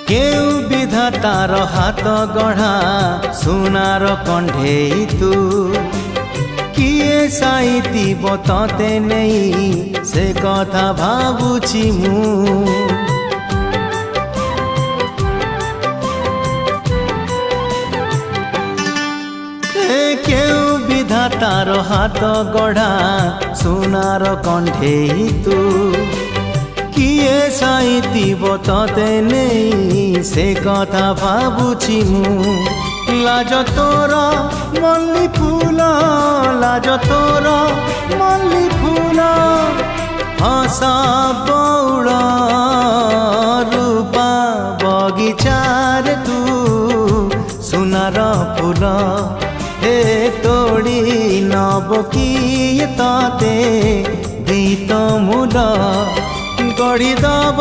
केउ विधातार हाथ गढ़ा सुनार कंढेई तू किए साइतिब तते नहीं से कथा भाबुछि मु केउ विधातार हाथ गढ़ा सुनार कंढेई तू किए साइतिब तते नहीं से कथा भाबुछि मु लाज तोर मल्ली फूल लाज तोर मल्ली फूल हसा बौड़ रूपा बगीचार तू सुनार फूल हे तोड़ी नब किए ताते गीत मूल गढ़ी दब